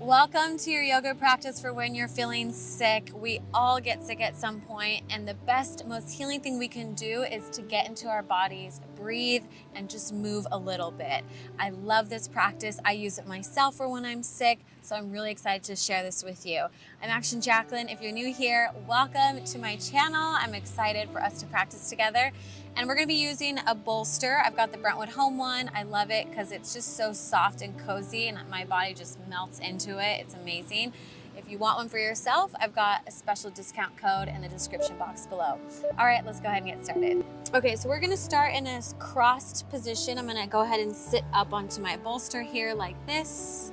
Welcome to your yoga practice for when you're feeling sick. We all get sick at some point, and the best, most healing thing we can do is to get into our bodies, breathe, and just move a little bit. I love this practice. I use it myself for when I'm sick, so I'm really excited to share this with you. I'm Action Jacqueline. If you're new here, welcome to my channel. I'm excited for us to practice together. And we're gonna be using a bolster. I've got the Brentwood Home one. I love it because it's just so soft and cozy and my body just melts into it. It's amazing. If you want one for yourself, I've got a special discount code in the description box below. All right, let's go ahead and get started. Okay, so we're gonna start in a crossed position. I'm gonna go ahead and sit up onto my bolster here like this.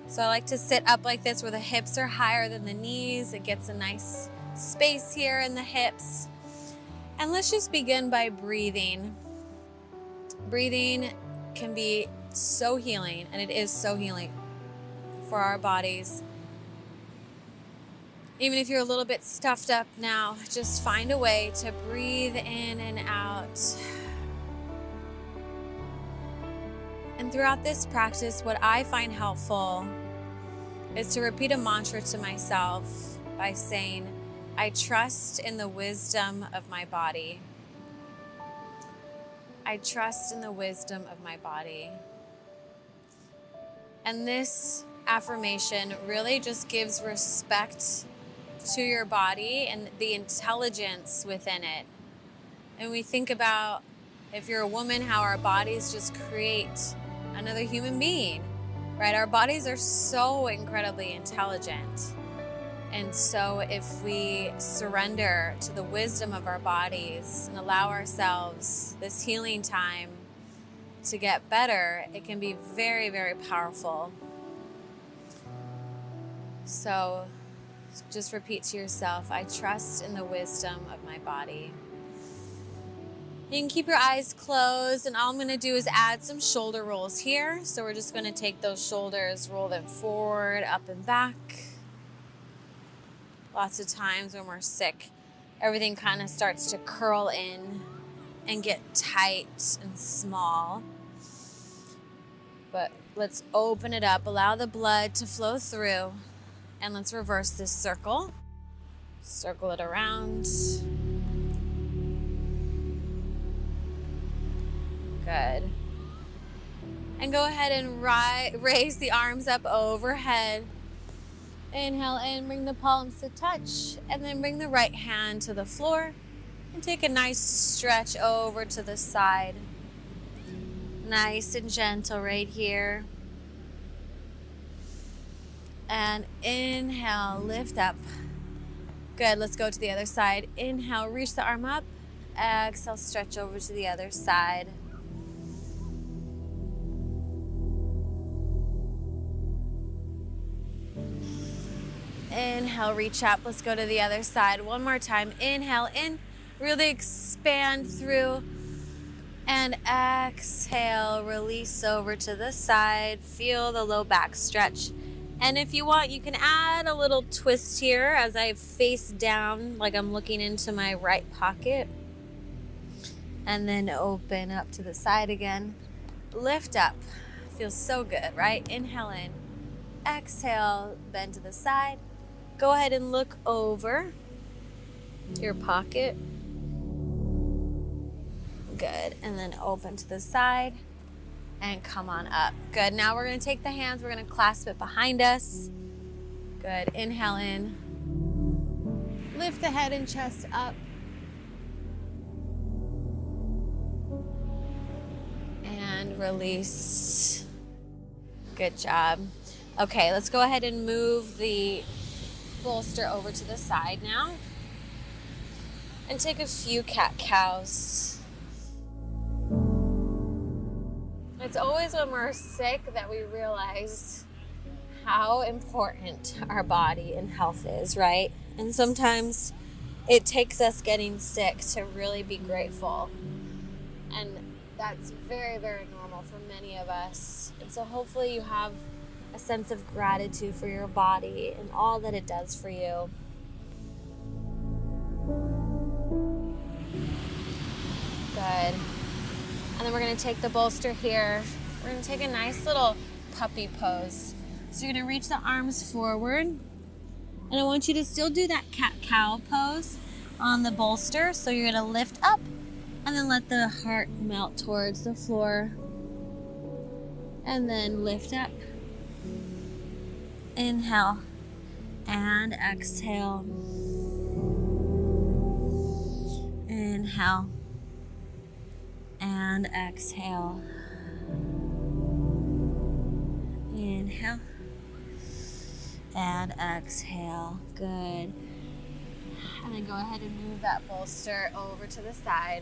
So I like to sit up like this where the hips are higher than the knees. It gets a nice space here in the hips. And let's just begin by breathing. Breathing can be so healing, and it is so healing for our bodies. Even if you're a little bit stuffed up now, just find a way to breathe in and out. And throughout this practice, what I find helpful is to repeat a mantra to myself by saying, I trust in the wisdom of my body. I trust in the wisdom of my body. And this affirmation really just gives respect to your body and the intelligence within it. And we think about, if you're a woman, how our bodies just create another human being, right? Our bodies are so incredibly intelligent. And so if we surrender to the wisdom of our bodies and allow ourselves this healing time to get better, it can be very, very powerful. So just repeat to yourself, I trust in the wisdom of my body. You can keep your eyes closed, and all I'm gonna do is add some shoulder rolls here. So we're just gonna take those shoulders, roll them forward, up and back. Lots of times when we're sick, everything kind of starts to curl in and get tight and small. But let's open it up, allow the blood to flow through, and let's reverse this circle. Circle it around. Good. And go ahead and raise the arms up overhead. Inhale in, bring the palms to touch, and then bring the right hand to the floor and take a nice stretch over to the side. Nice and gentle right here. And inhale, lift up. Good, let's go to the other side. Inhale, reach the arm up. Exhale, stretch over to the other side. Inhale, reach up. Let's go to the other side. One more time. Inhale in, really expand through. And exhale, release over to the side. Feel the low back stretch. And if you want, you can add a little twist here as I face down, like I'm looking into my right pocket. And then open up to the side again. Lift up. Feels so good, right? Inhale in. Exhale, bend to the side. Go ahead and look over to your pocket. Good. And then open to the side and come on up. Good. Now we're going to take the hands. We're going to clasp it behind us. Good. Inhale in. Lift the head and chest up. And release. Good job. Okay, let's go ahead and move the bolster over to the side now and take a few cat-cows. It's always when we're sick that we realize how important our body and health is, right? And sometimes it takes us getting sick to really be grateful. And that's very, very normal for many of us. And so hopefully you have a sense of gratitude for your body and all that it does for you. Good. And then we're going to take the bolster here. We're going to take a nice little puppy pose. So you're gonna reach the arms forward, and I want you to still do that cat-cow pose on the bolster. So you're gonna lift up and then let the heart melt towards the floor, and then lift up. Inhale and exhale. Inhale and exhale. Inhale and exhale. Good. And then go ahead and move that bolster over to the side.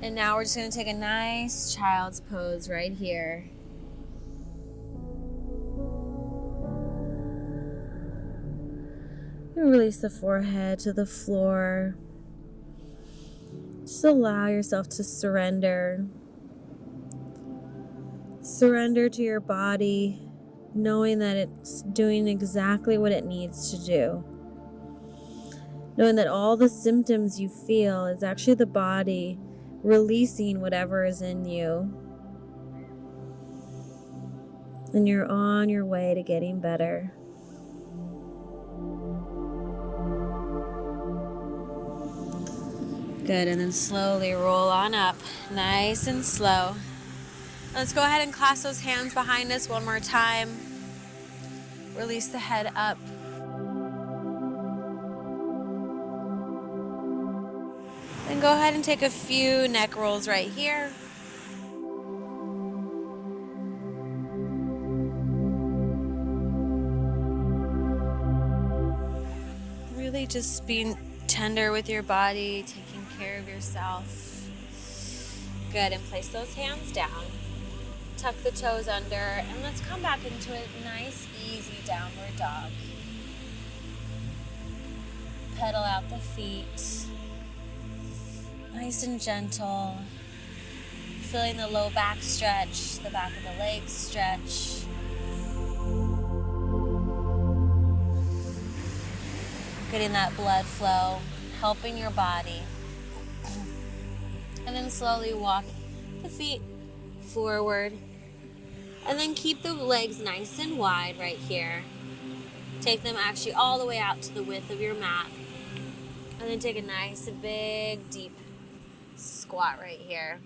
And now we're just going to take a nice child's pose right here. And release the forehead to the floor. Just allow yourself to surrender. Surrender to your body, knowing that it's doing exactly what it needs to do. Knowing that all the symptoms you feel is actually the body releasing whatever is in you. And you're on your way to getting better. Good, and then slowly roll on up, nice and slow. Let's go ahead and clasp those hands behind us one more time. Release the head up. Then go ahead and take a few neck rolls right here. Really just being tender with your body, taking care of yourself. Good, and place those hands down. Tuck the toes under, and let's come back into a nice, easy downward dog. Pedal out the feet. Nice and gentle. Feeling the low back stretch, the back of the legs stretch. Getting that blood flow, helping your body. And then slowly walk the feet forward. And then keep the legs nice and wide right here. Take them actually all the way out to the width of your mat. And then take a nice, big, deep squat right here.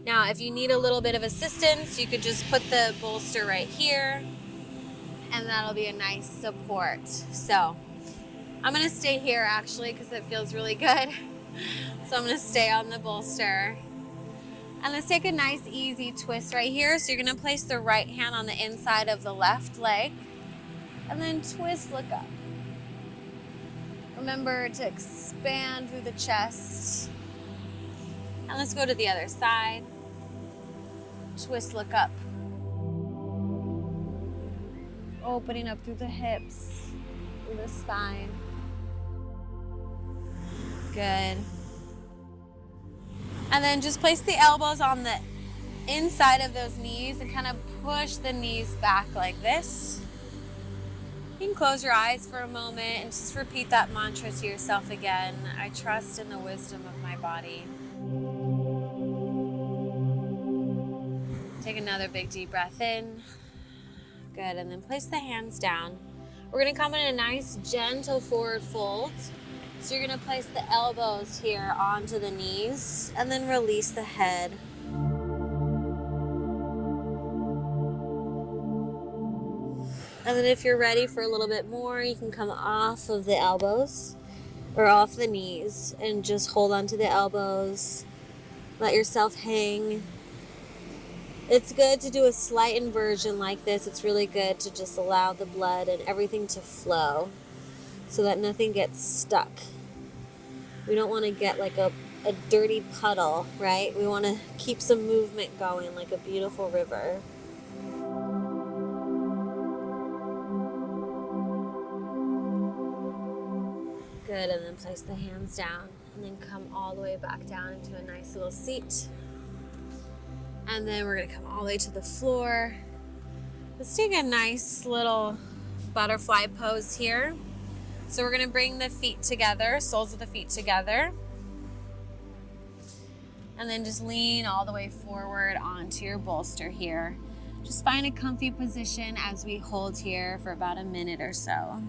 Now, if you need a little bit of assistance, you could just put the bolster right here, and that'll be a nice support. So I'm gonna stay here actually because it feels really good. So I'm gonna stay on the bolster. And let's take a nice easy twist right here. So you're gonna place the right hand on the inside of the left leg, and then twist, look up. Remember to expand through the chest. And let's go to the other side. Twist, look up. Opening up through the hips, through the spine. Good. And then just place the elbows on the inside of those knees and kind of push the knees back like this. You can close your eyes for a moment and just repeat that mantra to yourself again. I trust in the wisdom of my body. Take another big deep breath in. Good, and then place the hands down. We're gonna come in a nice gentle forward fold. So you're gonna place the elbows here onto the knees and then release the head. And then if you're ready for a little bit more, you can come off of the elbows or off the knees and just hold onto the elbows. Let yourself hang. It's good to do a slight inversion like this. It's really good to just allow the blood and everything to flow so that nothing gets stuck. We don't want to get like a dirty puddle, right? We want to keep some movement going like a beautiful river. Good, and then place the hands down and then come all the way back down into a nice little seat. And then we're gonna come all the way to the floor. Let's take a nice little butterfly pose here. So we're gonna bring the feet together, soles of the feet together. And then just lean all the way forward onto your bolster here. Just find a comfy position as we hold here for about a minute or so.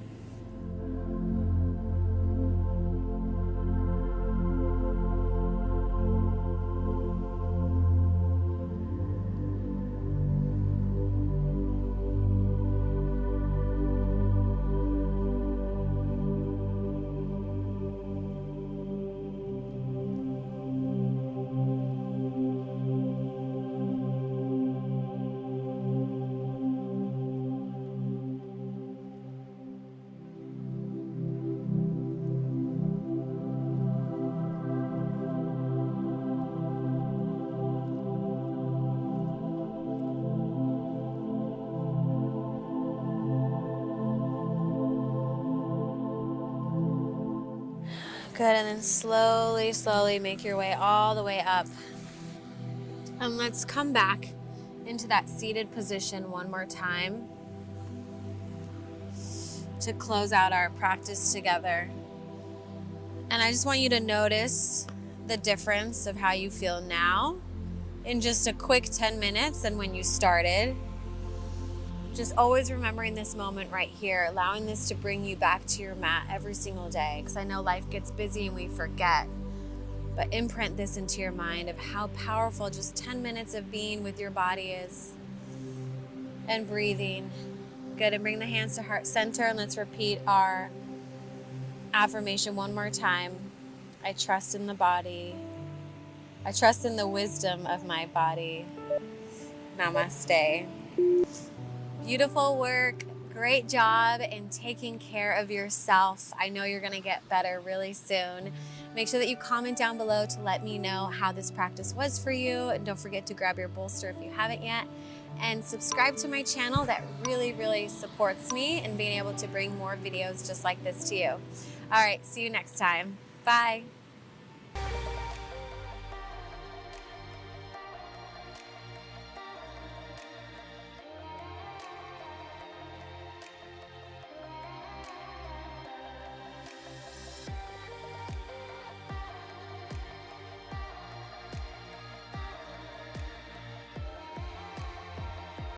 Good, and then slowly, slowly make your way all the way up. And let's come back into that seated position one more time to close out our practice together. And I just want you to notice the difference of how you feel now in just a quick 10 minutes than when you started. Just always remembering this moment right here, allowing this to bring you back to your mat every single day, because I know life gets busy and we forget. But imprint this into your mind of how powerful just 10 minutes of being with your body is. And breathing. Good, and bring the hands to heart center, and let's repeat our affirmation one more time. I trust in the body. I trust in the wisdom of my body. Namaste. Beautiful work. Great job in taking care of yourself. I know you're going to get better really soon. Make sure that you comment down below to let me know how this practice was for you. And don't forget to grab your bolster if you haven't yet. And subscribe to my channel. That really, really supports me in being able to bring more videos just like this to you. All right, see you next time. Bye.